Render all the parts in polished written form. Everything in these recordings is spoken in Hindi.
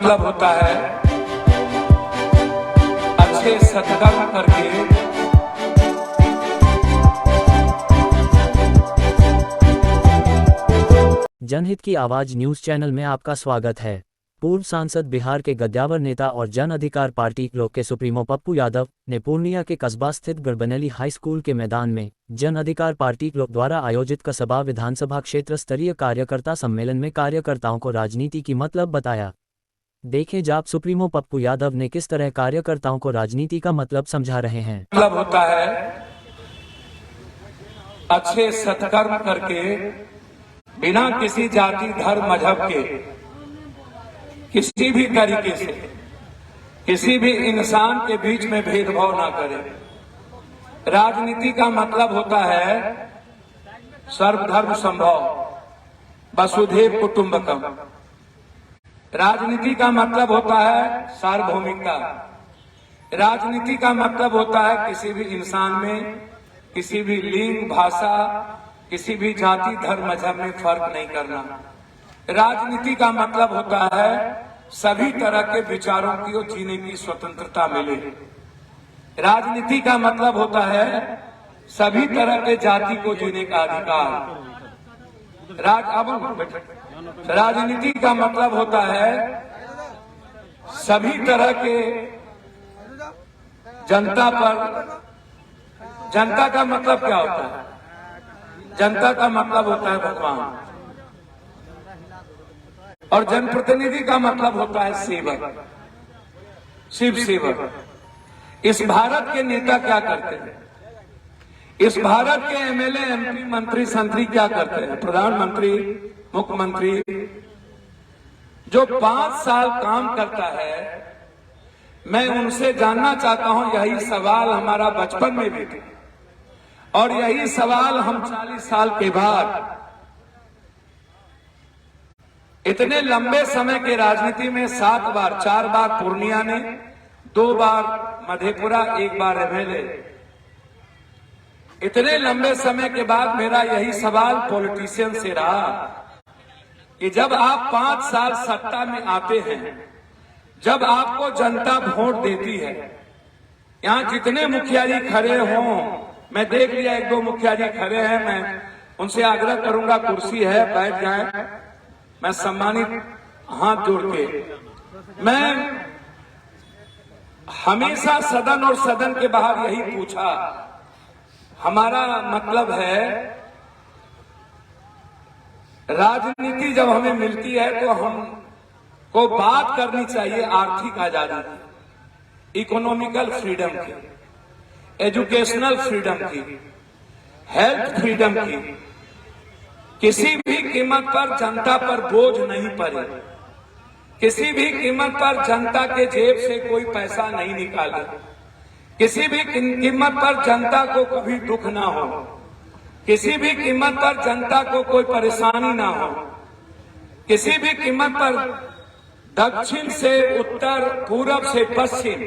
मतलब होता है अच्छे सत्कर्म करके जनहित की आवाज न्यूज चैनल में आपका स्वागत है। पूर्व सांसद बिहार के गद्यावर नेता और जन अधिकार पार्टी लोक के सुप्रीमो पप्पू यादव ने पूर्णिया के कस्बा स्थित गड़बनेली हाई स्कूल के मैदान में जन अधिकार पार्टी लोक द्वारा आयोजित कसबा विधानसभा क्षेत्र स्तरीय कार्यकर्ता सम्मेलन में कार्यकर्ताओं को राजनीति की मतलब बताया। देखें जाप सुप्रीमो पप्पू यादव ने किस तरह कार्यकर्ताओं को राजनीति का मतलब समझा रहे हैं। मतलब होता है अच्छे सत्कर्म करके बिना किसी जाति धर्म मजहब के किसी भी तरीके से किसी भी इंसान के बीच में भेदभाव ना करें। राजनीति का मतलब होता है सर्वधर्म संभव वसुधैव कुटुंबकम। राजनीति का मतलब होता है सार्वभौमिकता। राजनीति का मतलब होता है किसी भी इंसान में किसी भी लिंग भाषा किसी भी जाति धर्म मजहब में फर्क नहीं करना। राजनीति का मतलब होता है सभी तरह के विचारों की और जीने की स्वतंत्रता मिले। राजनीति का मतलब होता है सभी तरह के जाति को जीने का अधिकार। राजनीति का मतलब होता है सभी तरह के जनता पर। जनता का मतलब क्या होता है? जनता का मतलब होता है भगवान और जनप्रतिनिधि का मतलब होता है सेवक, शिव सेवक। इस भारत के नेता क्या करते हैं? इस भारत के एमएलए एमपी मंत्री संतरी क्या करते हैं? प्रधानमंत्री मुख्यमंत्री जो 5 साल काम करता है, मैं उनसे जानना चाहता हूं, यही सवाल हमारा बचपन में भी था और यही सवाल हम 40 साल के बाद इतने लंबे समय के राजनीति में 7 बार 4 बार पूर्णिया ने, 2 बार मधेपुरा, 1 बार एमएलए, इतने लंबे समय के बाद मेरा यही सवाल पॉलिटिशियन से रहा कि जब आप 5 साल सत्ता में आते हैं, जब आपको जनता वोट देती है, यहां जितने मुखिया जी खड़े हों, मैं देख लिया 1-2 मुखिया जी खड़े हैं, मैं उनसे आग्रह करूंगा कुर्सी है बैठ जाए। मैं सम्मानित हाथ जोड़ के मैं हमेशा सदन और सदन के बाहर यही पूछा, हमारा मतलब है राजनीति जब हमें मिलती है तो हमको बात करनी चाहिए आर्थिक आजादी की, इकोनॉमिकल फ्रीडम की, एजुकेशनल फ्रीडम की, हेल्थ फ्रीडम की। किसी भी कीमत पर जनता पर बोझ नहीं पड़े, किसी भी कीमत पर जनता के जेब से कोई पैसा नहीं निकाले, किसी भी कीमत पर जनता को कभी दुख ना हो, किसी भी कीमत पर जनता को कोई परेशानी ना हो, किसी भी कीमत पर दक्षिण से उत्तर पूरब से पश्चिम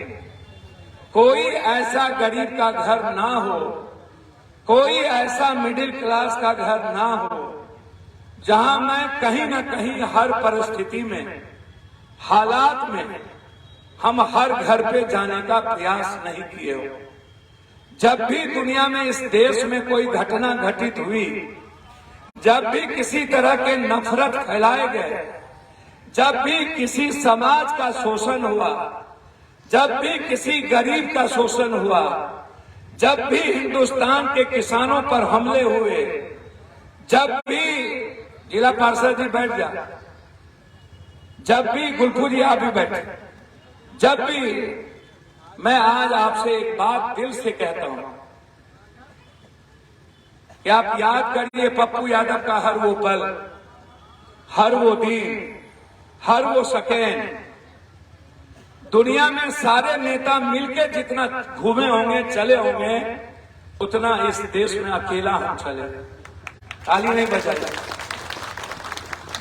कोई ऐसा गरीब का घर ना हो, कोई ऐसा मिडिल क्लास का घर ना हो जहां मैं कहीं ना कहीं हर परिस्थिति में, हालात में हम हर घर पे जाने का प्रयास नहीं किए हो। जब भी दुनिया में इस देश में कोई घटना घटित हुई, जब भी किसी तरह के नफरत फैलाए गए, जब भी किसी समाज का शोषण हुआ, जब भी किसी गरीब का शोषण हुआ, जब भी हिंदुस्तान के किसानों पर हमले हुए, जब भी जिला पार्षद जी बैठ जा, जब भी गुलफू जी आप भी बैठे, जब भी मैं आज आपसे एक बात दिल से कहता हूं कि आप याद करिए पप्पू यादव का हर वो पल, हर वो दिन, हर वो सेकेंड। दुनिया में सारे नेता मिलकर जितना घूमे होंगे, चले होंगे, उतना इस देश में अकेला हम चले। ताली नहीं बजाई।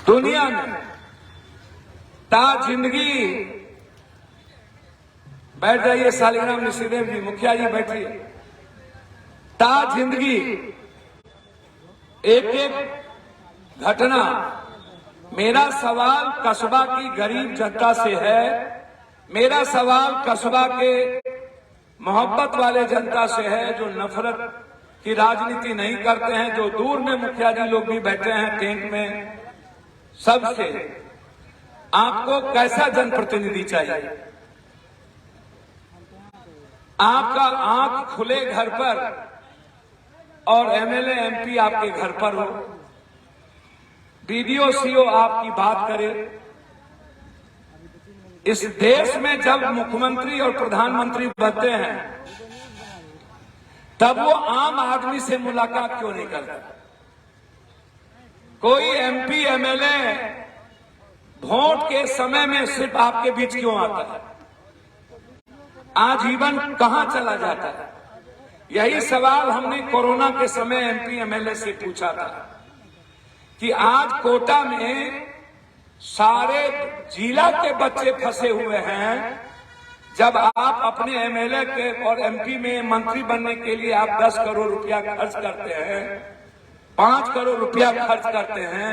दुनिया में ता जिंदगी, बैठ जाइए शालिग्राम निशिदेव जी, मुखिया जी बैठिए। ता जिंदगी एक एक घटना मेरा सवाल कस्बा की गरीब जनता से है, मेरा सवाल कस्बा के मोहब्बत वाले जनता से है, जो नफरत की राजनीति नहीं करते हैं, जो दूर में मुखिया जी लोग भी बैठे हैं टेंट में, सबसे आपको कैसा जनप्रतिनिधि चाहिए? आपका आंख खुले घर पर और एमएलए एमपी आपके घर पर हो, बीडीओ सीओ आपकी बात करे। इस देश में जब मुख्यमंत्री और प्रधानमंत्री बनते हैं तब वो आम आदमी से मुलाकात क्यों नहीं करता? कोई एमपी एमएलए वोट के समय में सिर्फ आपके बीच क्यों आता है? आजीवन कहां चला जाता है? यही सवाल हमने कोरोना के समय एमपी एमएलए से पूछा था कि आज कोटा में सारे जिला के बच्चे फंसे हुए हैं। जब आप अपने एमएलए के और एमपी में मंत्री बनने के लिए आप 10 करोड़ रुपया खर्च करते हैं, 5 करोड़ रुपया खर्च करते हैं,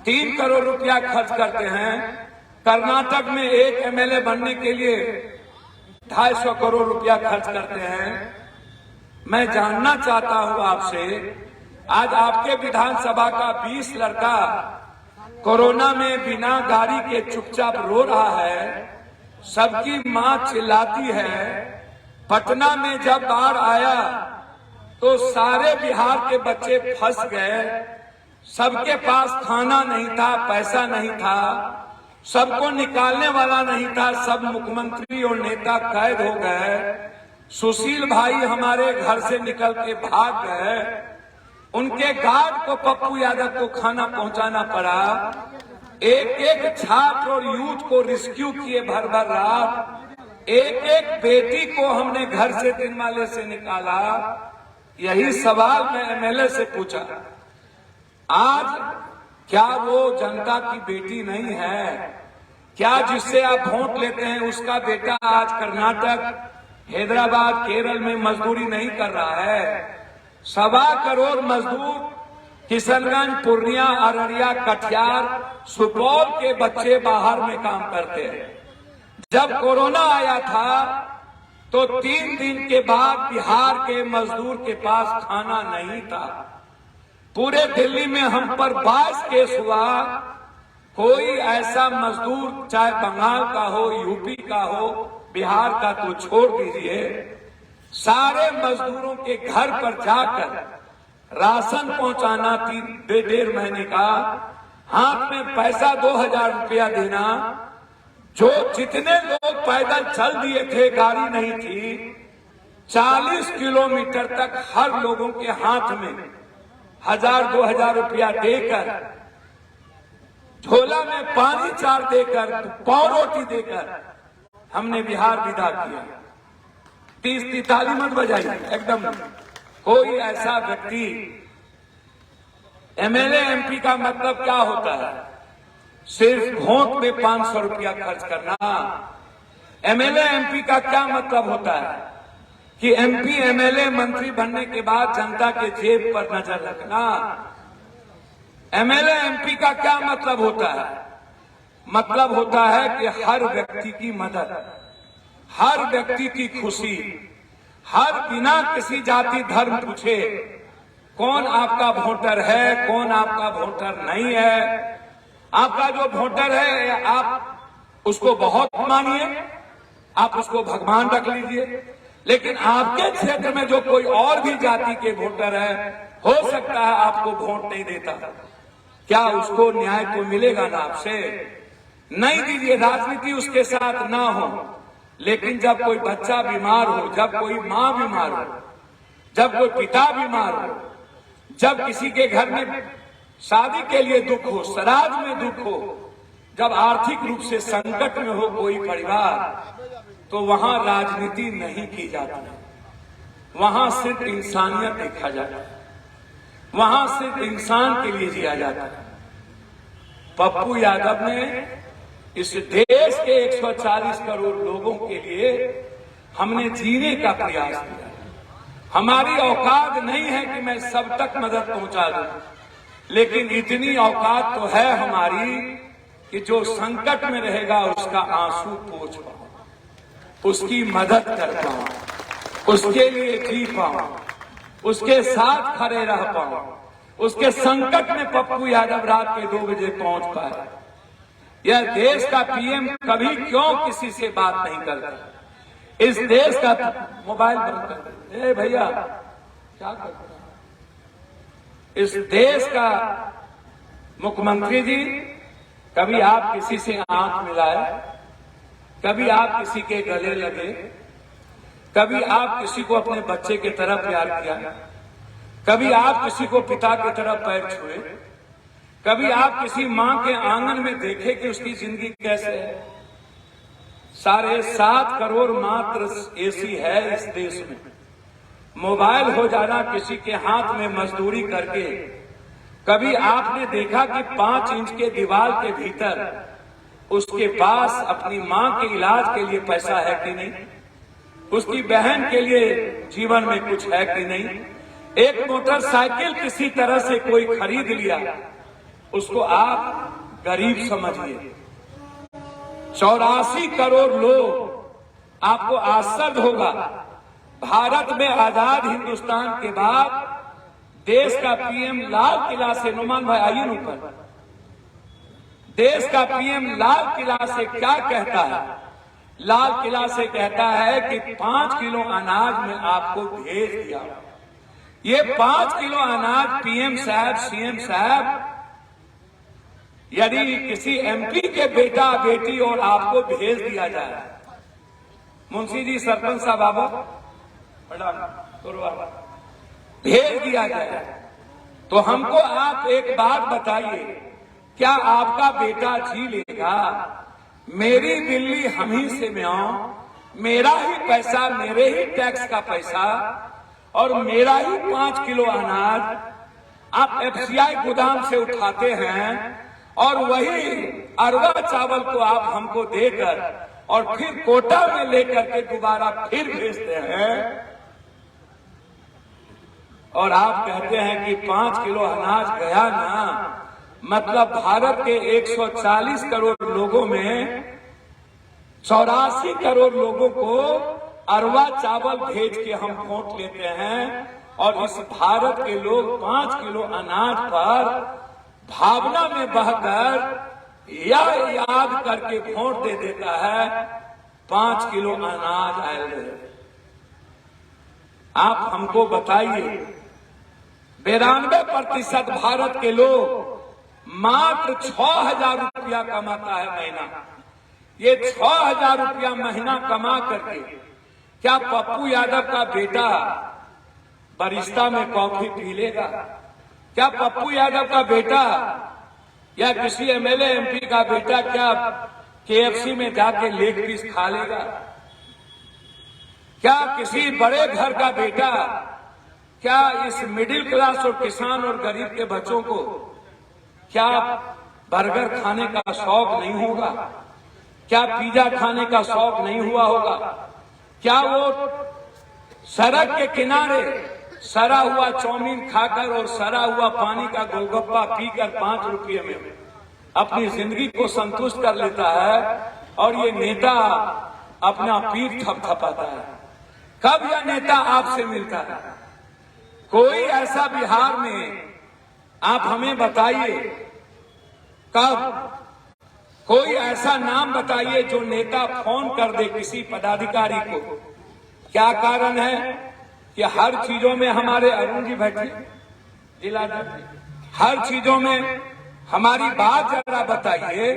3 करोड़ रुपया खर्च करते हैं। कर्नाटक में एक एमएलए बनने के लिए 250 करोड़ रुपया खर्च करते हैं। मैं जानना चाहता हूं आपसे, आज आपके विधानसभा का 20 लड़का कोरोना में बिना गाड़ी के चुपचाप रो रहा है, सबकी मां चिल्लाती है। पटना में जब बाढ़ आया तो सारे बिहार के बच्चे फंस गए, सबके पास खाना नहीं था, पैसा नहीं था, सबको निकालने वाला नहीं था, सब मुख्यमंत्री और नेता कैद हो गए। सुशील भाई हमारे घर से निकल के भाग गए, उनके गार्ड को पप्पू यादव को खाना पहुंचाना पड़ा। एक एक छात्र और यूथ को रेस्क्यू किए भर भर रात, एक एक बेटी को हमने घर से तिनमाले से निकाला। यही सवाल मैं एमएलए से पूछा, आज क्या वो जनता की बेटी नहीं है? क्या जिससे आप वोट लेते हैं उसका बेटा आज कर्नाटक, हैदराबाद, केरल में मजदूरी नहीं कर रहा है? 1.25 करोड़ मजदूर किशनगंज, पूर्णिया, अररिया, कटिहार, सुपौल के बच्चे बाहर में काम करते हैं। जब कोरोना आया था तो 3 दिन के बाद बिहार के मजदूर के पास खाना नहीं था। पूरे दिल्ली में हम पर 22 केस हुआ। कोई ऐसा मजदूर चाहे बंगाल का हो, यूपी का हो, बिहार का तो छोड़ दीजिए, सारे मजदूरों के घर पर जाकर राशन पहुंचाना 1.5 महीने का, हाथ में पैसा 2000 रुपया देना। जो जितने लोग पैदल चल दिए थे, गाड़ी नहीं थी, 40 किलोमीटर तक हर लोगों के हाथ में 1000-2000 रुपया देकर, झोला में पानी 4 देकर, पाव रोटी देकर हमने बिहार विदा किया। 30 ताली मत बजाइए एकदम। कोई ऐसा व्यक्ति, एमएलए एमपी का मतलब क्या होता है? सिर्फ वोट में 500 रुपया खर्च करना। एमएलए एमपी का क्या मतलब होता है कि एमपी एमएलए मंत्री बनने के बाद जनता के जेब पर नजर रखना। एमएलए एमपी का क्या मतलब होता है? मतलब होता है कि हर व्यक्ति की मदद, हर व्यक्ति की खुशी, हर बिना किसी जाति धर्म पूछे कौन आपका वोटर है, कौन आपका वोटर नहीं है। आपका जो वोटर है आप उसको बहुत मानिए, आप उसको भगवान रख लीजिए, लेकिन आपके क्षेत्र में जो कोई और भी जाति के वोटर है, हो सकता है आपको वोट नहीं देता, क्या उसको न्याय तो मिलेगा ना आपसे? नहीं दीजिए, राजनीति उसके साथ ना हो। लेकिन जब कोई बच्चा बीमार हो, जब कोई माँ बीमार हो, जब कोई पिता बीमार हो, जब किसी के घर में शादी के लिए दुख हो, श्राद्ध में दुख हो, जब आर्थिक रूप से संकट में हो कोई परिवार, तो वहां राजनीति नहीं की जाती। वहां सिर्फ इंसानियत देखा जाता है, वहां सिर्फ इंसान के लिए जिया जाता है। पप्पू यादव ने इस देश के 140 करोड़ लोगों के लिए हमने जीने का प्रयास किया। हमारी औकात नहीं है कि मैं सब तक मदद पहुंचा दूं, लेकिन इतनी औकात तो है हमारी कि जो संकट में रहेगा उसका आंसू पोंछ पाऊं, उसकी मदद कर पाऊं, उसके लिए जी पाऊं, उसके साथ खड़े रह पाऊं, उसके संकट में पप्पू यादव रात के 2 बजे पहुंच पाए। यह देश का पीएम कभी क्यों किसी से बात नहीं करता? इस देश का मोबाइल बंद कर दे। ए भैया क्या करता? इस देश का मुख्यमंत्री जी, कभी आप किसी से आंख मिलाए? कभी आप किसी के गले लगे? कभी आप किसी को अपने बच्चे की तरह प्यार किया? कभी आप किसी को पिता की तरह पैर छुए? कभी आप किसी मां के आंगन में देखे कि उसकी जिंदगी कैसे है? 7.5 करोड़ मात्र एसी है इस देश में। मोबाइल हो जाना किसी के हाथ में मजदूरी करके। कभी आपने देखा कि 5 इंच के दीवार के भीतर उसके पास अपनी मां के इलाज के लिए पैसा है कि नहीं? उसकी बहन के लिए जीवन में कुछ है कि नहीं? एक मोटरसाइकिल किसी तरह से कोई खरीद लिया, उसको आप गरीब समझिए। 84 करोड़ लोग, आपको आश्चर्य होगा, भारत में आजाद हिंदुस्तान के बाद देश का पीएम लाल किला से, नुमान भाई आइए ऊपर, देश का पीएम लाल किला से क्या कहता है? लाल किला से कहता है कि 5 किलो अनाज में आपको भेज दिया। ये 5 किलो अनाज पीएम साहब, सीएम साहब, यदि किसी एमपी के बेटा बेटी और आपको भेज दिया जाए, मुंशी जी सरपंच साहब बाबा भेज दिया जाए, तो हमको आप एक बात बताइए, क्या आपका बेटा जी लेगा? मेरी दिल्ली हम ही से मैं आऊं, मेरा ही पैसा, मेरे ही टैक्स का पैसा और मेरा ही 5 किलो अनाज आप एफसीआई गोदाम से उठाते हैं और वही अरवा चावल को आप हमको देकर और फिर कोटा में लेकर के दोबारा फिर भेजते हैं और आप कहते हैं कि 5 किलो अनाज गया ना। मतलब भारत के 140 करोड़ लोगों में 84 करोड़ लोगों को अरवा चावल भेज के हम वोट लेते हैं और इस भारत के लोग 5 किलो अनाज पर भावना में बहकर या याद करके वोट दे देता है। 5 किलो अनाज आए रहे। आप हमको बताइए, 92% भारत के लोग मात्र 6,000 रुपया कमाता है महीना। ये 6,000 रुपया महीना कमा करके क्या पप्पू यादव का बेटा बरिस्ता में कॉफी पी लेगा? क्या पप्पू यादव का बेटा या किसी एमएलए एमपी का बेटा क्या केएफसी में जाके लेग पीस खा लेगा? क्या किसी बड़े घर का बेटा, क्या इस मिडिल क्लास और किसान और गरीब के बच्चों को क्या बर्गर खाने का शौक नहीं होगा? क्या पिज्जा खाने का शौक नहीं हुआ होगा? क्या वो सड़क के किनारे सड़ा हुआ चाउमीन खाकर और सड़ा हुआ पानी का गोलगप्पा पीकर 5 रुपये में अपनी जिंदगी को संतुष्ट कर लेता है और ये नेता अपना पीठ थपथपाता है? कब यह नेता आपसे मिलता है? कोई ऐसा बिहार में आप हमें बताइए, कब कोई ऐसा नाम बताइए जो नेता फोन कर दे किसी पदाधिकारी को। क्या कारण है कि हर चीजों में हमारे अरुण जी बैठे जिला, हर चीजों में हमारी बात जरा बताइए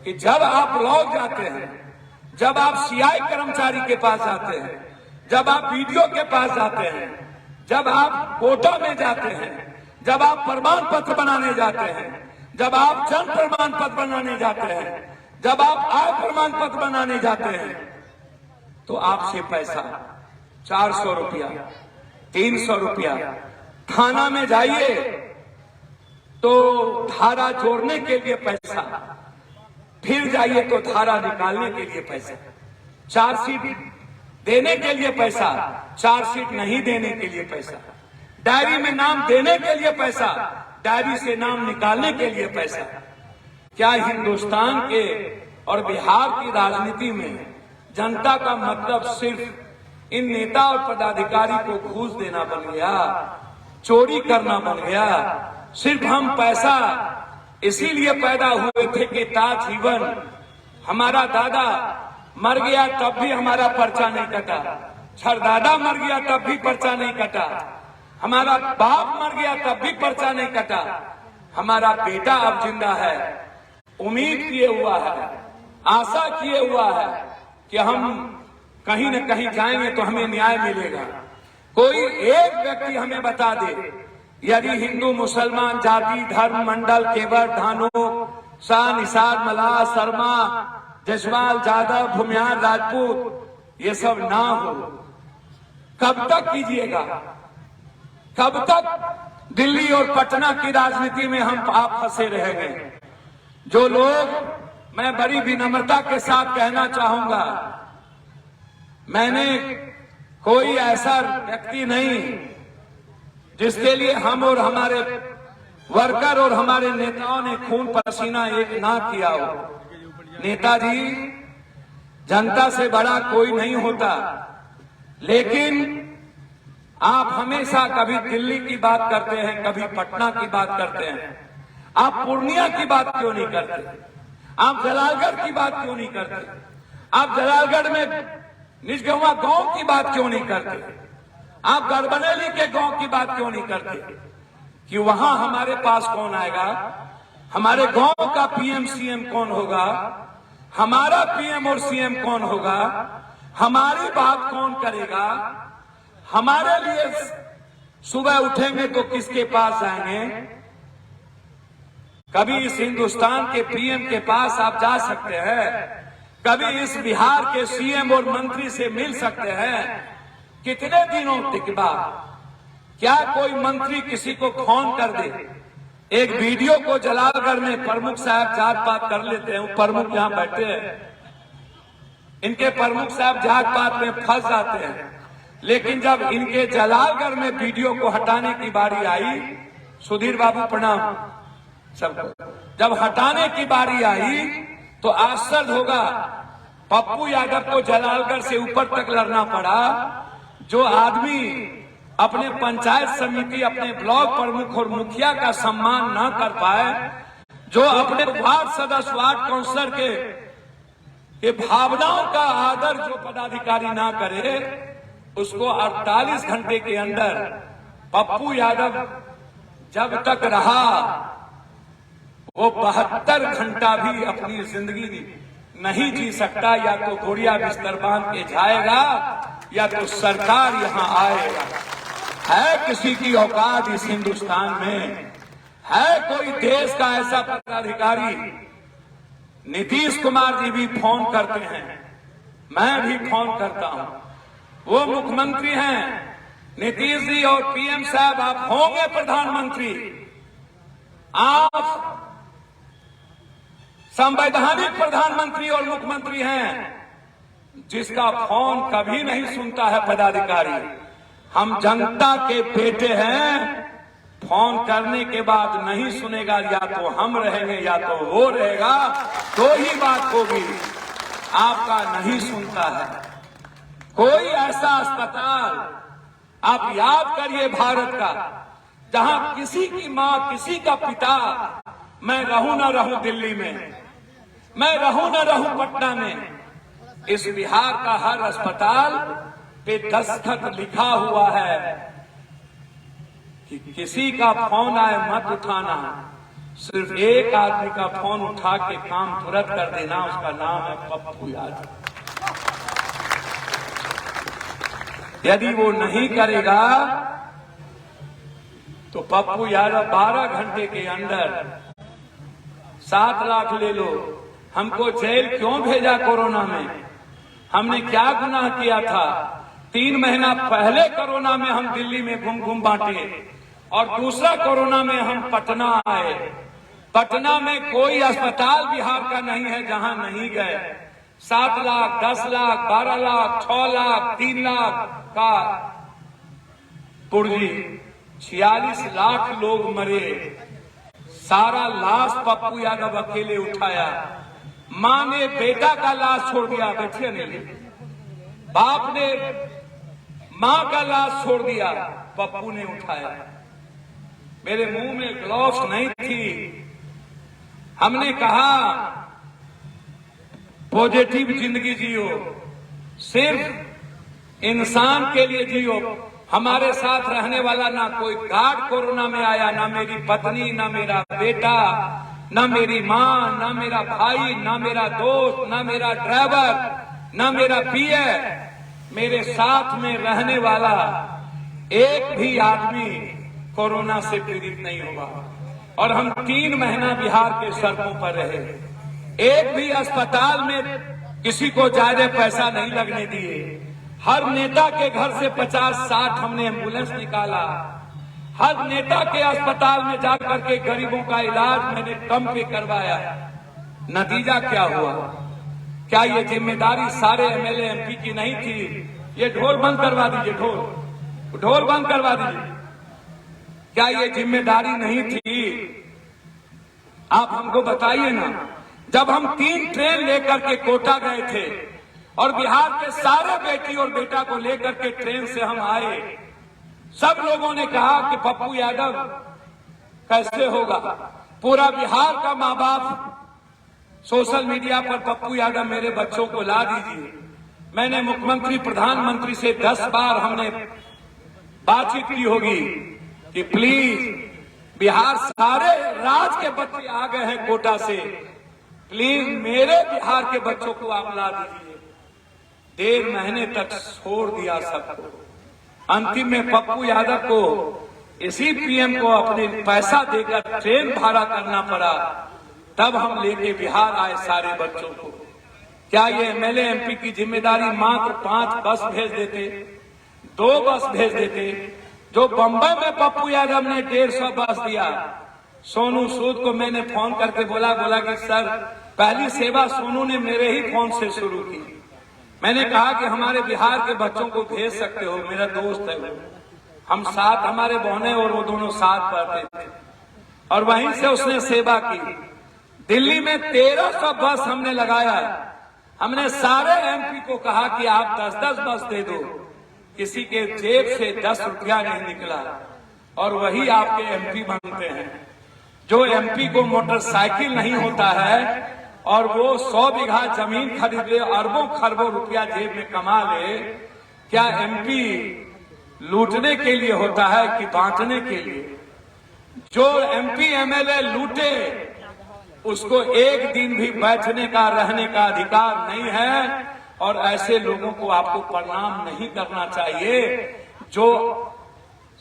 कि जब आप लौट जाते हैं, जब आप सीआई कर्मचारी के पास जाते हैं, जब आप वीडियो के पास जाते हैं, जब आप कोटा में जाते हैं, जब आप प्रमाण पत्र बनाने जाते हैं, जब आप जन्म प्रमाण पत्र बनाने जाते हैं, जब आप आय प्रमाण पत्र बनाने जाते हैं, तो आपसे पैसा 400 रुपया, 300 रुपया। थाना में जाइए तो धारा जोड़ने के लिए पैसा, फिर जाइए तो धारा निकालने के लिए पैसा, चार्जशीट देने के लिए पैसा, चार्जशीट नहीं देने के लिए पैसा, डायरी में नाम देने के लिए पैसा, डायरी से नाम निकालने के लिए पैसा। क्या हिंदुस्तान के और बिहार की राजनीति में जनता का मतलब सिर्फ इन नेता और पदाधिकारी को घूस देना बन गया, चोरी करना बन गया? सिर्फ हम पैसा इसीलिए पैदा हुए थे कि ताजीवन हमारा दादा मर गया तब भी हमारा पर्चा नहीं कटा, छरदादा मर गया तब भी पर्चा नहीं कटा, हमारा बाप मर गया तब भी पर्चा नहीं कटा, हमारा बेटा अब जिंदा है, उम्मीद किए हुआ है, आशा किए हुआ है कि हम कहीं न कहीं जाएंगे तो हमें न्याय मिलेगा। कोई एक व्यक्ति हमें बता दे, यदि हिंदू मुसलमान जाति धर्म मंडल केवट धानो शाह निषाद मल्लाह शर्मा जसवाल जादव भूमियार राजपूत ये सब ना हो, कब तक कीजिएगा? कब तक दिल्ली और पटना की राजनीति में हम आप फंसे रहेंगे? जो लोग, मैं बड़ी विनम्रता के साथ कहना चाहूंगा, मैंने कोई ऐसा व्यक्ति नहीं जिसके लिए हम और हमारे वर्कर और हमारे नेताओं ने खून पसीना एक ना किया हो। नेताजी, जनता से बड़ा कोई नहीं होता, लेकिन आप हमेशा कभी दिल्ली की बात करते हैं, कभी पटना की बात करते हैं, आप पूर्णिया की बात क्यों नहीं करते? आप जलालगढ़ की बात क्यों नहीं करते? आप जलालगढ़ में निजगंवा गांव की बात क्यों नहीं करते? आप गढ़बनेली के गांव की बात क्यों नहीं करते? कि वहां हमारे पास कौन आएगा, हमारे गांव का पीएम सीएम कौन होगा, हमारा पीएम और सीएम कौन होगा, हमारी बात कौन करेगा, हमारे लिए सुबह उठेंगे तो किसके पास जाएंगे? कभी इस हिंदुस्तान के पीएम के पास आप जा सकते हैं, कभी इस बिहार के सीएम और मंत्री से मिल सकते हैं? कितने दिनों तक बाद? क्या कोई मंत्री किसी को फोन कर दे? एक वीडियो को जलालगढ़ में प्रमुख साहब जात पात कर लेते हैं, प्रमुख यहां बैठे हैं, इनके प्रमुख साहब जात पात में फंस जाते हैं, लेकिन जब इनके जलालगढ़ में वीडियो को हटाने की बारी आई, सुधीर बाबू प्रणाम सबको, जब हटाने की बारी आई तो आश्चर्य होगा, पप्पू यादव को जलालगढ़ से ऊपर तक लड़ना पड़ा। जो आदमी अपने पंचायत समिति, अपने ब्लॉक प्रमुख और मुखिया का सम्मान ना कर पाए, जो अपने वार्ड सदस्य वार्ड काउंसलर के भावनाओं का आदर जो पदाधिकारी ना करे, उसको 48 घंटे के अंदर पप्पू यादव जब तक रहा वो 72 घंटा भी अपनी जिंदगी नहीं जी सकता। या तो गोड़िया बिस्तर बांध के जाएगा या तो सरकार यहां आएगा। है किसी की औकात इस हिंदुस्तान में? है कोई देश का ऐसा पदाधिकारी? नीतीश कुमार जी भी फोन करते हैं, मैं भी फोन करता हूं, वो मुख्यमंत्री हैं। नीतीश जी और पीएम साहब, आप होंगे प्रधानमंत्री, आप संवैधानिक प्रधानमंत्री और मुख्यमंत्री हैं, जिसका फोन कभी नहीं सुनता है पदाधिकारी। हम जनता के बेटे हैं, फोन करने के बाद नहीं सुनेगा, या तो हम रहेंगे या तो वो रहेगा, दो ही बात होगी, आपका नहीं सुनता है। कोई ऐसा अस्पताल आप याद करिए भारत का, जहां किसी की मां, किसी का पिता, मैं रहूं ना रहूं दिल्ली में, मैं रहूं ना रहूं पटना में, इस बिहार का हर अस्पताल पे दस्तखत लिखा हुआ है कि किसी का फोन आए मत उठाना, सिर्फ एक आदमी का फोन उठा के काम तुरंत कर देना, उसका नाम है पप्पू यादव। यदि वो नहीं करेगा तो पप्पू यादव 12 घंटे के अंदर 7 लाख ले लो। हमको जेल क्यों भेजा कोरोना में? हमने क्या गुनाह किया था? 3 महीना पहले कोरोना में हम दिल्ली में घूम घूम बांटे, और दूसरा कोरोना में हम पटना आए। पटना में कोई अस्पताल बिहार का नहीं है जहां नहीं गए। 7 लाख, 10 लाख, 12 लाख, 6 लाख, 3 लाख का पुर्जी, 46 लाख लोग मरे। सारा लाश पप्पू यादव अकेले उठाया। मां ने बेटा का लाश छोड़ दिया, बैठे नहीं, बाप ने मां का लाश छोड़ दिया, पप्पू ने उठाया। मेरे मुंह में ग्लव्स नहीं थी। हमने कहा पॉजिटिव जिंदगी जियो, सिर्फ इंसान के लिए जियो। हमारे साथ रहने वाला ना कोई गार्ड कोरोना में आया, ना मेरी पत्नी, ना मेरा बेटा, ना मेरी मां, ना मेरा भाई, ना मेरा दोस्त, ना मेरा ड्राइवर, ना मेरा पीए। मेरे साथ में रहने वाला एक भी आदमी कोरोना से पीड़ित नहीं हुआ। और हम 3 महीना बिहार के सड़कों पर रहे। एक भी अस्पताल में किसी को ज्यादा पैसा नहीं लगने दिए। हर नेता के घर से 50-60 हमने एम्बुलेंस निकाला। हर नेता के अस्पताल में जाकर के गरीबों का इलाज मैंने कम पे करवाया। नतीजा क्या हुआ? क्या ये जिम्मेदारी सारे एमएलए एमपी की नहीं थी? ये ढोल बंद करवा दीजिए, ढोल बंद करवा दीजिए। क्या ये जिम्मेदारी नहीं थी? आप हमको बताइए ना। जब हम 3 ट्रेन लेकर के कोटा गए थे और बिहार के सारे बेटी और बेटा को लेकर के ट्रेन से हम आए, सब लोगों ने कहा कि पप्पू यादव कैसे होगा। पूरा बिहार का माँ बाप सोशल मीडिया पर पप्पू यादव मेरे बच्चों को ला दीजिए। मैंने मुख्यमंत्री प्रधानमंत्री से 10 बार हमने बातचीत की होगी कि प्लीज बिहार सारे राज्य के बच्चे आ गए हैं कोटा से, प्लीज मेरे बिहार के बच्चों को आप ला दीजिए। 1.5 महीने तक छोड़ दिया सबको। अंतिम में पप्पू यादव को इसी पीएम को अपने पैसा देकर ट्रेन भाड़ा करना पड़ा, तब हम लेके बिहार आए सारे बच्चों को। क्या ये एमएलए एमपी की जिम्मेदारी मात्र 5 बस भेज देते, 2 बस भेज देते? जो बंबई में पप्पू यादव ने 150 बस दिया। सोनू सूद को मैंने फोन करके बोला कि सर पहली सेवा सोनू ने मेरे ही फोन से शुरू की। मैंने कहा कि हमारे बिहार के बच्चों को भेज सकते हो, मेरा दोस्त है वो, हम साथ, हमारे बहने और वो दोनों साथ पढ़ते थे। और वहीं से उसने सेवा की। दिल्ली में 1300 बस हमने लगाया। हमने सारे एमपी को कहा कि आप 10-10 बस दे दो। किसी के जेब से 10 रुपया नहीं निकला। और वही आपके एमपी बनते हैं। जो एमपी को मोटरसाइकिल नहीं होता है और वो 100 बीघा जमीन खरीद ले, अरबों खरबों रुपया जेब में कमा ले, क्या एमपी लूटने के लिए होता है कि बांटने के लिए? जो एमपी एमएलए लूटे उसको एक दिन भी बैठने का, रहने का अधिकार नहीं है। और ऐसे लोगों को आपको प्रणाम नहीं करना चाहिए जो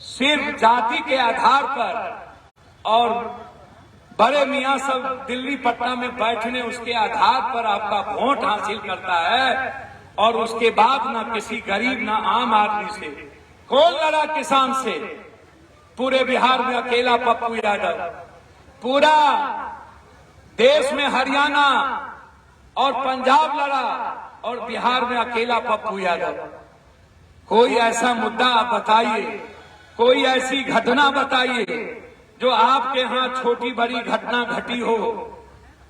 सिर्फ जाति के आधार पर और बड़े मियां सब दिल्ली पटना में बैठने उसके आधार पर आपका वोट हासिल करता है। और उसके बाद ना किसी गरीब ना आम आदमी से कौन लड़ा किसान से? पूरे बिहार में अकेला पप्पू यादव। पूरा देश में हरियाणा और पंजाब लड़ा और बिहार में अकेला पप्पू यादव। कोई ऐसा मुद्दा आप बताइए, कोई ऐसी घटना बताइए जो आपके यहाँ छोटी बड़ी घटना घटी हो।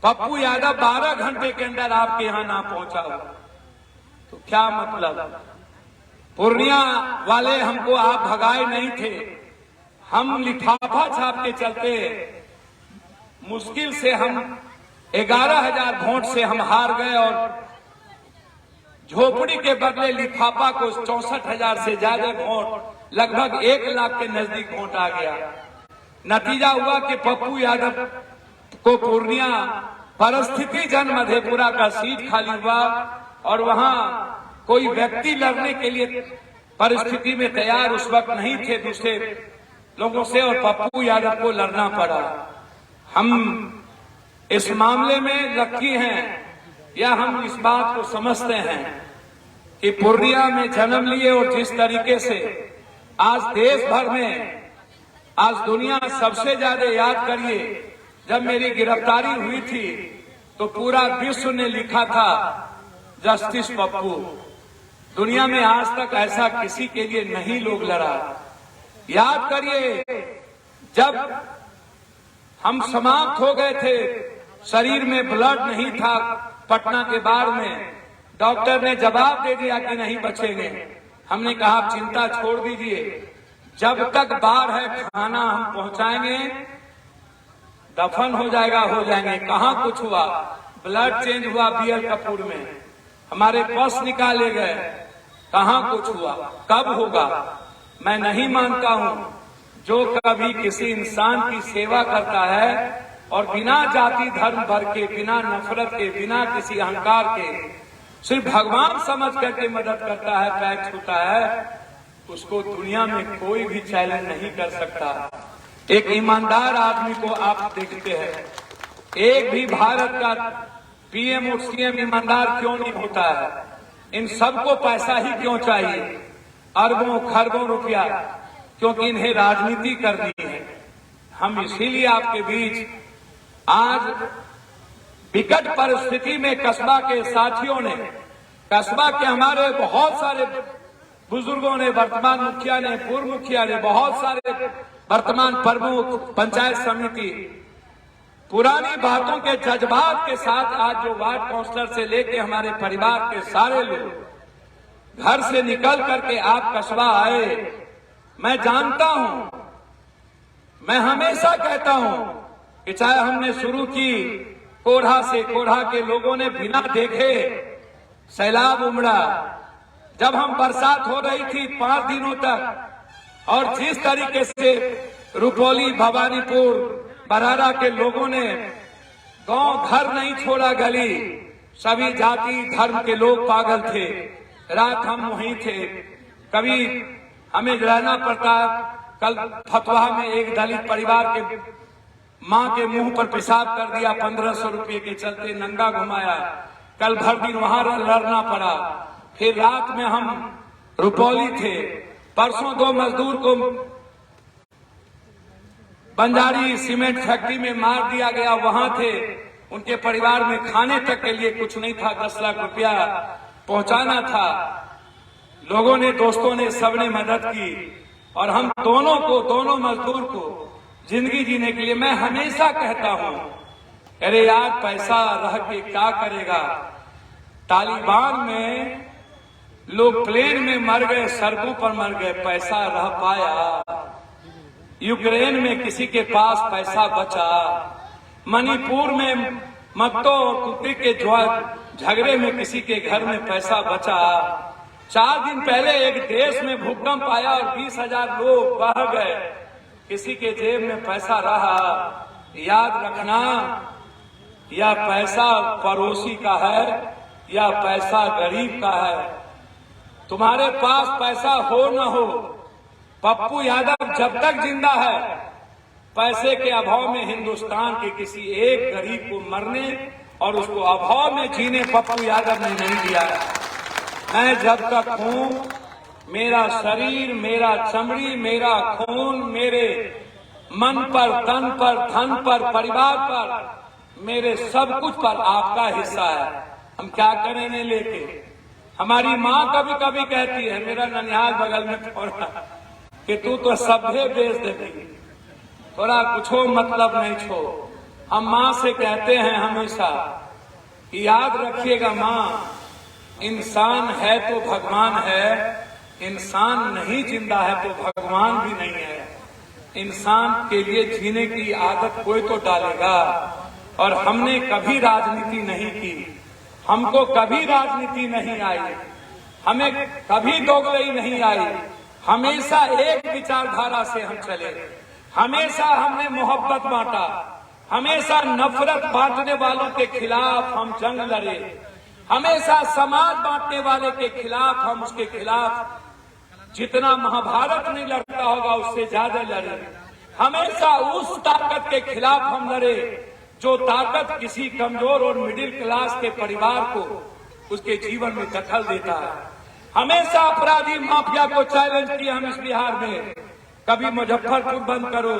पप्पू यादव 12 घंटे के अंदर आपके यहाँ ना पहुंचा हो तो क्या मतलब? पूर्णिया वाले हमको आप भगाए नहीं थे। हम लिफाफा छाप के चलते मुश्किल से हम 11,000 वोट से हम हार गए और झोपड़ी के बदले लिफाफा को 64,000 से ज्यादा वोट, लगभग 1 लाख के नजदीक वोट आ गया। नतीजा हुआ कि पप्पू यादव को पूर्णिया परिस्थिति जन मधेपुरा का सीट खाली हुआ और वहां कोई व्यक्ति लड़ने के लिए परिस्थिति में तैयार उस वक्त नहीं थे दूसरे लोगों से, और पप्पू यादव को लड़ना पड़ा। हम इस मामले में लकी हैं या हम इस बात को समझते हैं कि पूर्णिया में जन्म लिए और जिस तरीके से आज देश भर में, आज दुनिया सबसे ज्यादा याद करिए, जब मेरी गिरफ्तारी हुई थी तो पूरा विश्व ने लिखा था जस्टिस पप्पू। दुनिया में आज तक ऐसा किसी के लिए नहीं लोग लड़ा। याद करिए जब हम समाप्त हो गए थे, शरीर में ब्लड नहीं था। पटना के बार में डॉक्टर ने जवाब दे दिया कि नहीं बचेंगे। हमने कहा आप चिंता छोड़ दीजिए, जब तक बार है खाना हम पहुंचाएंगे, दफन हो जाएगा हो जाएंगे। कहाँ कुछ हुआ, ब्लड चेंज हुआ बीएल कपूर में, हमारे पस निकाले गए, कहाँ कुछ हुआ, कब होगा। मैं नहीं मानता हूँ जो कभी किसी इंसान की सेवा करता है और बिना जाति धर्म भर के, बिना नफरत के, बिना किसी अहंकार के, सिर्फ भगवान समझ करके मदद करता है, पैर छूता है, उसको दुनिया में कोई भी चैलेंज नहीं कर सकता। एक ईमानदार आदमी को आप देखते हैं, एक भी भारत का पीएम और सीएम ईमानदार क्यों नहीं होता है? इन सबको पैसा ही क्यों चाहिए, अरबों खरबों रुपया, क्योंकि इन्हें राजनीति करनी है। हम इसीलिए आपके बीच आज विकट परिस्थिति में कस्बा के साथियों ने, कस्बा के हमारे बहुत सारे बुजुर्गों ने, वर्तमान मुखिया ने, पूर्व मुखिया ने, बहुत सारे वर्तमान प्रमुख, पंचायत समिति, पुरानी बातों के जज्बात के साथ आज जो वार्ड काउंसलर से लेके हमारे परिवार के सारे लोग घर से निकल करके आप कस्बा आए। मैं जानता हूं, मैं हमेशा कहता हूं कि चाहे हमने शुरू की कोढ़ा से, कोढ़ा के लोगों ने बिना देखे सैलाब उमड़ा, जब हम बरसात हो रही थी 5 दिनों तक, और जिस तरीके से रुपौली, भवानीपुर, बरारा के लोगों ने गांव घर नहीं छोड़ा, गली, सभी जाति धर्म के लोग पागल थे। रात हम वहीं थे, कभी हमें रहना पड़ता। कल फतवा में एक दलित परिवार के मां के मुंह पर पेशाब कर दिया, 1500 रुपये के चलते नंगा घुमाया। कल भर दिन वहां लड़ना पड़ा। फिर रात में हम रुपौली थे। परसों 2 मजदूर को बंजारी सीमेंट फैक्ट्री में मार दिया गया, वहां थे। उनके परिवार में खाने तक के लिए कुछ नहीं था, 10 लाख रुपया पहुंचाना था। लोगों ने, दोस्तों ने, सबने मदद की, और हम दोनों को, दोनों मजदूर को जिंदगी जीने के लिए, मैं हमेशा कहता हूं, अरे यार पैसा रह के क्या करेगा। तालिबान में लोग प्लेन में मर गए, सड़कों पर मर गए, पैसा रह पाया। यूक्रेन में किसी के पास पैसा बचा। मणिपुर में मत्तो और कुत्ते के झगड़े में किसी के घर में पैसा बचा। 4 दिन पहले एक देश में भूकंप आया और 20,000 लोग बह गए, किसी के जेब में पैसा रहा। याद रखना, या पैसा पड़ोसी का है या पैसा गरीब का है। तुम्हारे पास पैसा हो न हो, पप्पू यादव जब तक जिंदा है, पैसे के अभाव में हिंदुस्तान के किसी एक गरीब को मरने और उसको अभाव में जीने पप्पू यादव ने नहीं दिया। मैं जब तक हूं, मेरा शरीर, मेरा चमड़ी, मेरा खून, मेरे मन पर, तन पर, धन पर, परिवार पर, मेरे सब कुछ पर आपका हिस्सा है। हम क्या करेंगे लेके। हमारी माँ कभी कभी कहती है, मेरा ननिहाल बगल में थोड़ा, कि तू तो सभ्य बेच देती, थोड़ा कुछो मतलब नहीं छो। हम माँ से कहते हैं हमेशा कि याद रखिएगा माँ, इंसान है तो भगवान है, इंसान नहीं जिंदा है तो भगवान भी नहीं है। इंसान के लिए जीने की आदत कोई तो डालेगा। और हमने कभी राजनीति नहीं की, हमको कभी राजनीति नहीं आई, हमें कभी दोगलई नहीं आई। हमेशा एक विचारधारा से हम चले, हमेशा हमने मोहब्बत बांटा, हमेशा नफरत बांटने वालों के खिलाफ हम जंग लड़े, हमेशा समाज बांटने वाले के खिलाफ हम उसके खिलाफ जितना महाभारत नहीं लड़ता होगा उससे ज्यादा लड़े। हमेशा उस ताकत के खिलाफ हम लड़े जो ताकत किसी कमजोर और मिडिल क्लास के परिवार को उसके जीवन में दखल देता है। हमेशा अपराधी माफिया को चैलेंज किया हम इस बिहार में। कभी मुजफ्फरपुर बंद करो,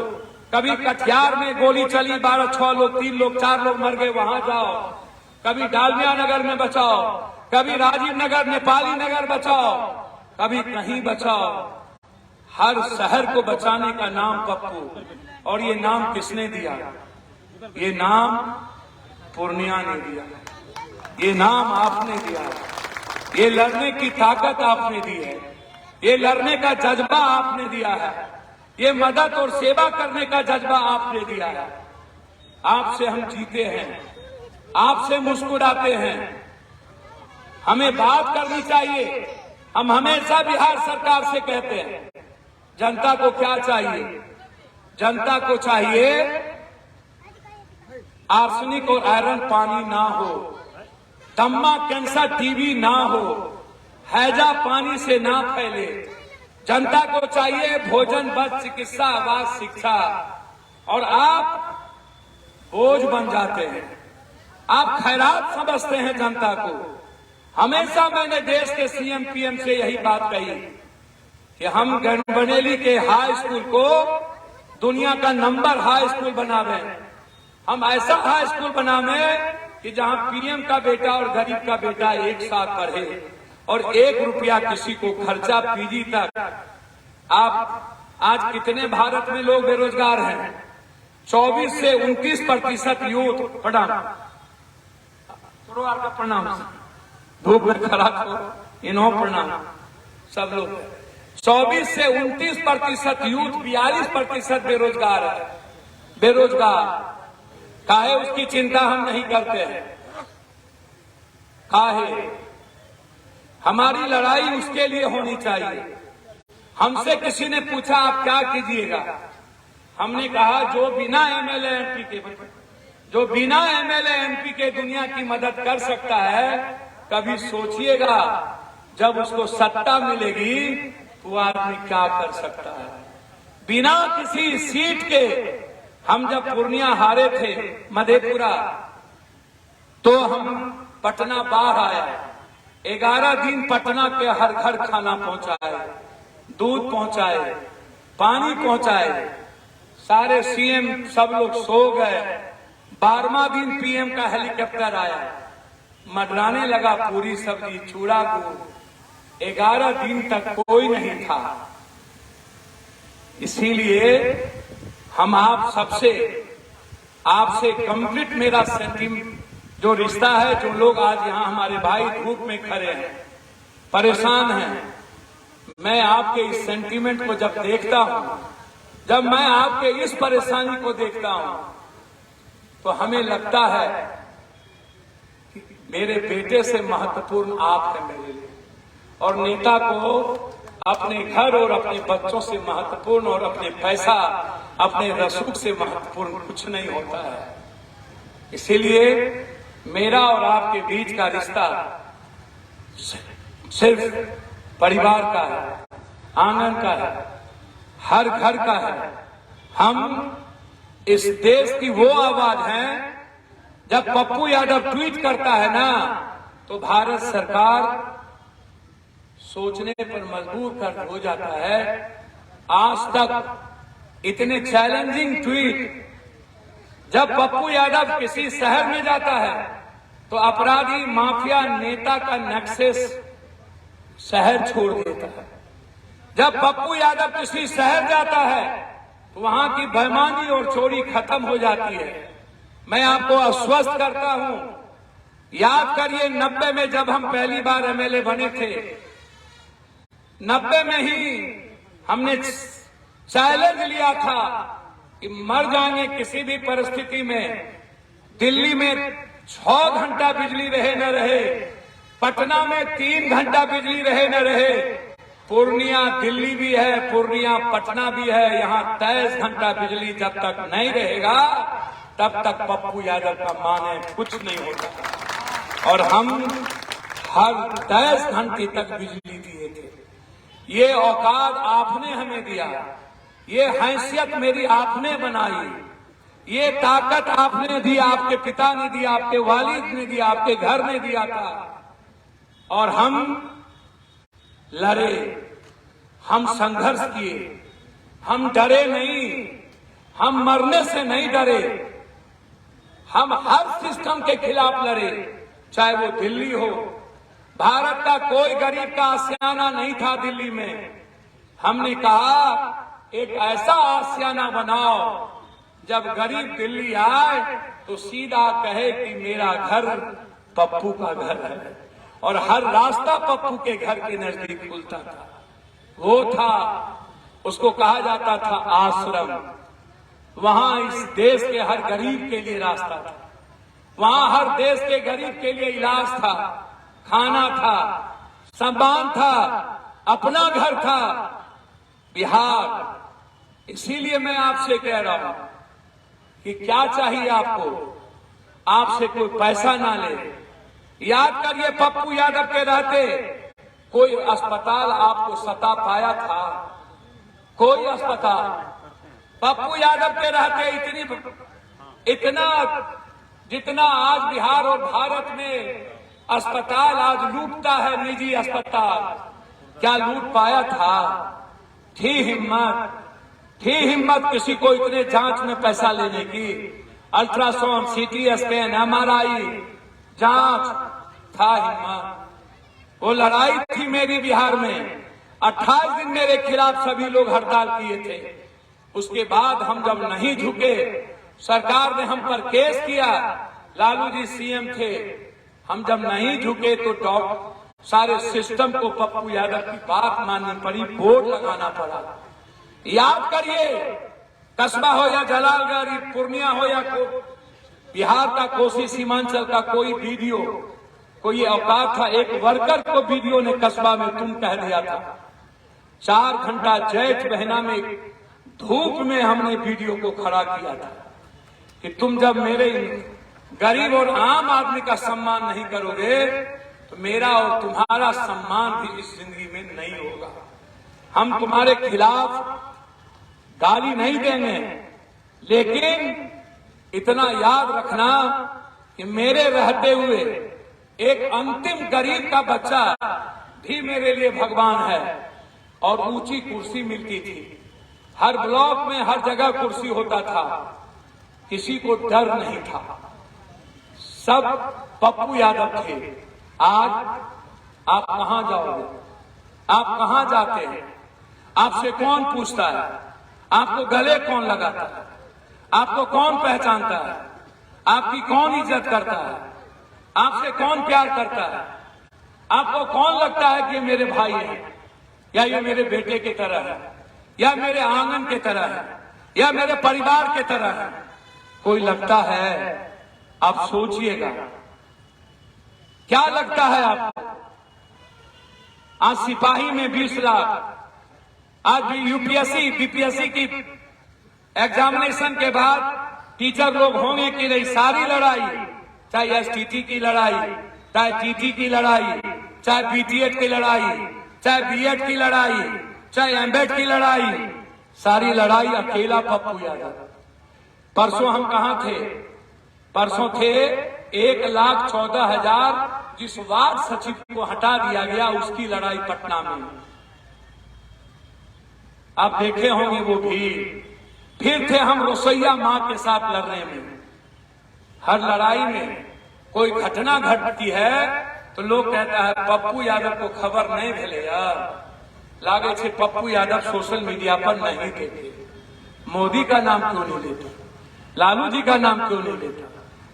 कभी कटिहार में गोली चली, 12-6 लोग, 3 लोग, 4 लोग मर गए, वहां जाओ। कभी डालमिया नगर में बचाओ, कभी राजीव नगर, नेपाली नगर बचाओ, कभी कहीं बचाओ। हर शहर को बचाने का नाम पप्पू। और ये नाम किसने दिया? ये नाम पूर्णिया ने दिया, ये नाम आपने दिया, ये लड़ने की ताकत आपने दी है, ये लड़ने का जज्बा आपने दिया है, ये मदद और सेवा करने का जज्बा आपने दिया है। आपसे हम जीते हैं, आपसे मुस्कुराते हैं। हमें बात करनी चाहिए। हम हमेशा बिहार सरकार से कहते हैं, जनता को क्या चाहिए? जनता को चाहिए आर्सेनिक और आयरन पानी ना हो, दम्मा कैंसर टीबी ना हो, हैजा पानी से ना फैले। जनता को चाहिए भोजन, वस्त्र, चिकित्सा, आवास, शिक्षा। और आप बोझ बन जाते हैं, आप खैरात समझते हैं जनता को। हमेशा मैंने देश के सीएम पीएम से यही बात कही कि हम गढ़बनेली के हाई स्कूल को दुनिया का नंबर हाई स्कूल बनावे। हम ऐसा हाई स्कूल बनावे कि जहां पीएम का बेटा और गरीब का बेटा एक साथ पढ़े और 1 रुपया किसी को खर्चा पीजी तक। आप आज कितने भारत में लोग बेरोजगार हैं? 24 से 29% यूथ। प्रणाम आपका प्रणाम, धूप में खड़ा हो, इन्हों प्रणाम सब लोग। 24 से 29% यूथ, 42% बेरोजगार है। बेरोजगार काहे? उसकी चिंता हम नहीं करते हैं। काहे? हमारी लड़ाई उसके लिए होनी चाहिए। हमसे किसी ने पूछा आप क्या कीजिएगा? हमने कहा जो बिना एमएलए एमपी के, जो बिना एमएलए एमपी के दुनिया की मदद कर सकता है, कभी सोचिएगा जब उसको सत्ता मिलेगी वो आदमी क्या कर सकता है। बिना किसी सीट के हम जब पूर्णिया हारे थे मधेपुरा, तो हम पटना बाहर आया। 11 दिन पटना के हर घर खाना पहुंचाए, दूध पहुंचाए, पानी पहुंचाए। सारे सीएम सब लोग सो गए। 12वां दिन पीएम का हेलीकॉप्टर आया, मंडराने लगा पूरी सब्जी, चूड़ा, गुड़। 11 दिन तक कोई नहीं था। इसीलिए हम आप सबसे, आपसे कंप्लीट मेरा सेंटीमेंट जो रिश्ता है, जो लोग आज यहाँ हमारे भाई धूप में खड़े हैं, परेशान हैं, मैं आपके इस सेंटीमेंट को जब देखता हूं, जब मैं आपके इस परेशानी को देखता हूं, तो हमें लगता है कि मेरे बेटे से महत्वपूर्ण आप हैं मेरे लिए। और नेता को अपने घर और अपने बच्चों से महत्वपूर्ण और अपने पैसा, अपने रसूख से महत्वपूर्ण कुछ नहीं होता है। इसीलिए मेरा और आपके बीच का रिश्ता सिर्फ परिवार का है, आंगन का है, हर घर का है। हम इस देश की वो आवाज हैं, जब पप्पू यादव ट्वीट करता है ना, तो भारत सरकार सोचने पर मजबूर कर हो जाता है। आज तक इतने चैलेंजिंग ट्वीट, जब पप्पू यादव किसी शहर में जाता है तो अपराधी, माफिया, नेता का नक्शेस शहर छोड़ देता है। जब पप्पू यादव किसी शहर जाता है तो वहां की बेईमानी और चोरी खत्म हो जाती है। मैं आपको आश्वस्त करता हूं, याद करिए 90 में जब हम पहली बार एमएलए बने थे, 90 में ही हमने चैलेंज लिया था कि मर जाएंगे किसी भी परिस्थिति में। दिल्ली में 6 घंटा बिजली रहे न रहे, पटना में 3 घंटा बिजली रहे न रहे, पूर्णिया दिल्ली भी है, पूर्णिया पटना भी है, यहाँ 23 घंटा बिजली जब तक नहीं रहेगा तब तक पप्पू यादव का माने कुछ नहीं होता। और हम हर 23 घंटे तक बिजली दिए थे। ये औकात आपने हमें दिया, ये हैसियत मेरी आपने बनाई, ये ताकत आपने दी, आपके पिता ने दिया, आपके वालिद ने दिया, आपके घर ने दिया था। और हम लड़े, हम संघर्ष किए, हम डरे नहीं, हम मरने से नहीं डरे, हम हर सिस्टम के खिलाफ लड़े, चाहे वो दिल्ली हो। भारत का कोई गरीब का आशियाना नहीं था दिल्ली में। हमने कहा एक ऐसा आशियाना बनाओ जब गरीब दिल्ली आए तो सीधा कहे कि मेरा घर पप्पू का घर है, और हर रास्ता पप्पू के घर के नजदीक खुलता था। वो था, उसको कहा जाता था आश्रम। वहां इस देश के हर गरीब के लिए रास्ता था, वहां हर देश के गरीब के लिए इलाज था, खाना था, सम्मान था, अपना घर था बिहार। इसीलिए मैं आपसे कह रहा हूं कि क्या चाहिए आपको, आपसे कोई पैसा ना ले। याद करिए, पप्पू यादव के रहते कोई अस्पताल आपको सता पाया था? कोई अस्पताल पप्पू यादव के रहते इतना जितना आज बिहार और भारत में अस्पताल आज लूटता है, निजी अस्पताल, क्या लूट पाया था? थी हिम्मत किसी को इतने जांच में पैसा लेने की? अल्ट्रासाउंड, सीटी स्कैन, एमआरआई जांच, था हिम्मत? वो लड़ाई थी मेरी बिहार में। 28 दिन मेरे खिलाफ सभी लोग हड़ताल किए थे। उसके बाद हम जब नहीं झुके, सरकार ने हम पर केस किया, लालू जी सीएम थे, हम जब नहीं झुके तो सारे सिस्टम को पप्पू यादव की बात माननी पड़ी, बोर्ड लगाना पड़ा। याद करिए, कस्बा हो या जलालगढ़, पूर्णिया हो या बिहार का कोसी सीमांचल का कोई वीडियो, कोई औकात था, एक वर्कर को वीडियो ने कस्बा में तुम कह दिया था। 4 घंटा जैठ महीना में धूप में हमने वीडियो को खड़ा किया था कि तुम जब मेरे गरीब और आम आदमी का सम्मान नहीं करोगे तो मेरा और तुम्हारा सम्मान भी इस जिंदगी में नहीं होगा। हम तुम्हारे खिलाफ गाली नहीं देंगे, लेकिन इतना याद रखना कि मेरे रहते हुए एक अंतिम गरीब का बच्चा भी मेरे लिए भगवान है, और ऊंची कुर्सी मिलती थी। हर ब्लॉक में हर जगह कुर्सी होता था, किसी को डर नहीं था, सब पप्पू यादव थे। आज आप कहां जाओगे? आप कहां जाते हैं? आपसे कौन पूछता है? आपको गले कौन लगाता है? आपको कौन पहचानता है? आपकी कौन इज्जत करता है? आपसे कौन प्यार करता है? आपको कौन लगता है कि ये मेरे भाई हैं, या ये मेरे बेटे की तरह है, या मेरे आंगन की तरह है, या मेरे परिवार की तरह है? कोई लगता है? आप सोचिएगा, क्या लगता है आपको? आज सिपाही में 20 लाख, आज भी यूपीएससी बीपीएससी की एग्जामिनेशन के बाद टीचर लोग होंगे कि नहीं, सारी लड़ाई, चाहे एसटीटी की लड़ाई, चाहे टीटी की लड़ाई, चाहे बीटीएड की लड़ाई, चाहे बीएड की लड़ाई, चाहे एमबेड की लड़ाई, सारी लड़ाई अकेला पप्पू यादव। परसों हम कहां थे? परसों थे 1,14,000 जिस वार्ड सचिव को हटा दिया गया, उसकी लड़ाई पटना में। आप देखे होंगे वो भी। फिर थे हम रसोईया मां के साथ लड़ने में। हर लड़ाई में कोई घटना घटती है तो लोग कहता है पप्पू यादव को खबर नहीं भेले यार, लागे छे पप्पू यादव सोशल मीडिया पर नहीं देते। मोदी का नाम क्यों नहीं लेता? लालू जी का नाम क्यों नहीं लेता?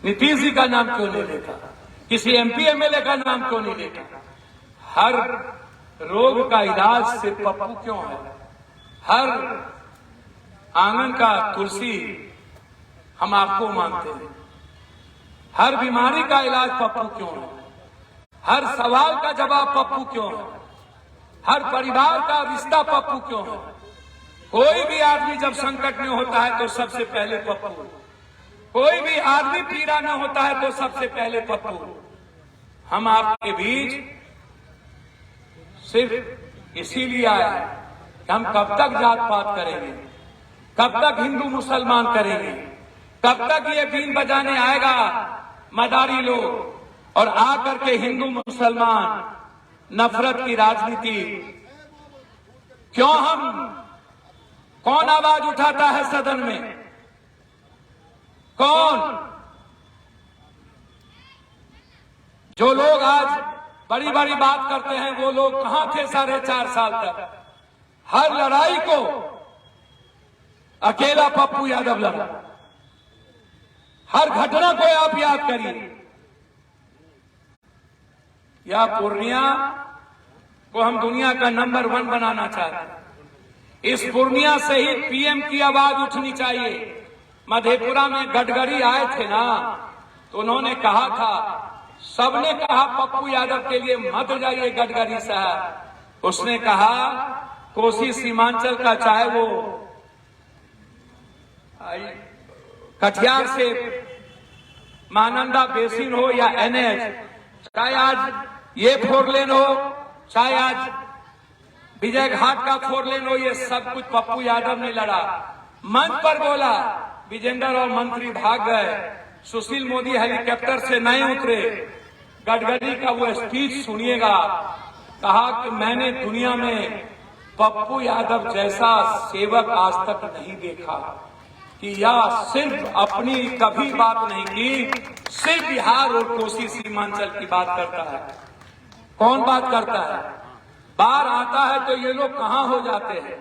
नीतीश जी का नाम क्यों नहीं लेता? किसी एमपी एमएलए का नाम क्यों नहीं लेता? हर रोग का इलाज सिर्फ पप्पू क्यों है? हर आंगन का तुलसी हम आपको मानते हैं। हर बीमारी का इलाज पप्पू क्यों है? हर सवाल का जवाब पप्पू क्यों है? हर परिवार का रिश्ता पप्पू क्यों है? कोई भी आदमी जब संकट में होता है तो सबसे पहले पप्पू, कोई भी आदमी पीड़ा में होता है तो सबसे पहले पप्पू। हम आपके बीच सिर्फ इसीलिए आए कि हम कब तक जात पात करेंगे, कब तक हिंदू मुसलमान करेंगे, कब तक ये बीन बजाने आएगा मदारी लोग और आकर के हिंदू मुसलमान नफरत की राजनीति। क्यों कौन आवाज उठाता है सदन में? कौन? जो लोग आज बड़ी बड़ी बात करते हैं वो लोग कहां थे 4.5 साल तक? हर लड़ाई को अकेला पप्पू यादव लड़ा। हर घटना को आप याद करिए। या पूर्णिया को हम दुनिया का नंबर 1 बनाना चाहते हैं। इस पूर्णिया से ही पीएम की आवाज उठनी चाहिए। मधेपुरा में गडकरी आए थे ना, तो उन्होंने कहा था, सबने कहा पप्पू यादव के लिए मत जाइए गडकरी साहब। उसने कहा कोसी सीमांचल का, चाहे वो कटिहार से महानंदा बेसिन हो या एनएच, चाहे आज ये 4 लेन हो, चाहे आज विजय घाट का 4 लेन हो, ये सब कुछ पप्पू यादव ने लड़ा। मंच पर बोला, विजेंद्र और मंत्री भाग गए, सुशील मोदी हेलीकॉप्टर से नहीं उतरे। गडकरी का वो स्पीच सुनिएगा, कहा कि मैंने दुनिया में पप्पू यादव जैसा सेवक आज तक नहीं देखा, कि यह सिर्फ अपनी कभी बात नहीं की, सिर्फ बिहार और कोसी सीमांचल की बात करता है। कौन बात करता है? बाढ़ आता है तो ये लोग कहां हो जाते हैं,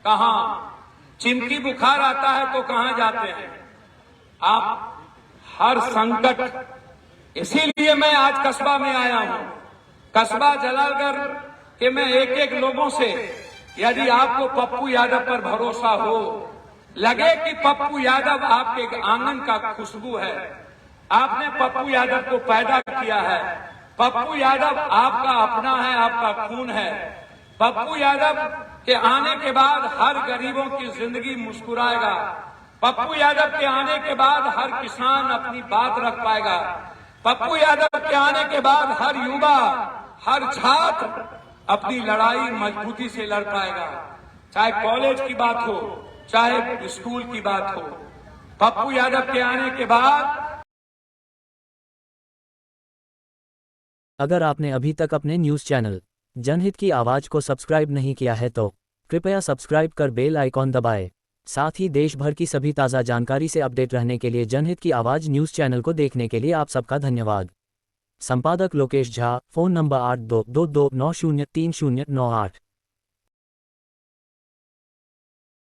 कहां? चिमटी बुखार आता है तो कहां जाते हैं? आप हर संकट, इसीलिए मैं आज कस्बा में आया हूं। कस्बा जलालगढ़ के मैं एक लोगों से, यदि आपको पप्पू यादव पर भरोसा हो, लगे कि पप्पू यादव आपके आंगन का खुशबू है, आपने पप्पू यादव को पैदा किया है, पप्पू यादव आपका अपना है, आपका खून है, पप्पू यादव के आने के बाद हर गरीबों की जिंदगी मुस्कुराएगा, पप्पू यादव के आने के बाद हर किसान अपनी बात रख पाएगा, पप्पू यादव के आने के बाद हर युवा, हर छात्र अपनी लड़ाई मजबूती से लड़ पाएगा। चाहे कॉलेज की बात हो, चाहे स्कूल की बात हो, पप्पू यादव के आने के बाद। अगर आपने अभी तक अपने न्यूज़ चैनल जनहित की आवाज़ को सब्सक्राइब नहीं किया है तो कृपया सब्सक्राइब कर बेल आइकॉन दबाएं। साथ ही देश भर की सभी ताज़ा जानकारी से अपडेट रहने के लिए जनहित की आवाज़ न्यूज़ चैनल को देखने के लिए आप सबका धन्यवाद। संपादक लोकेश झा, फ़ोन नंबर 8222903098।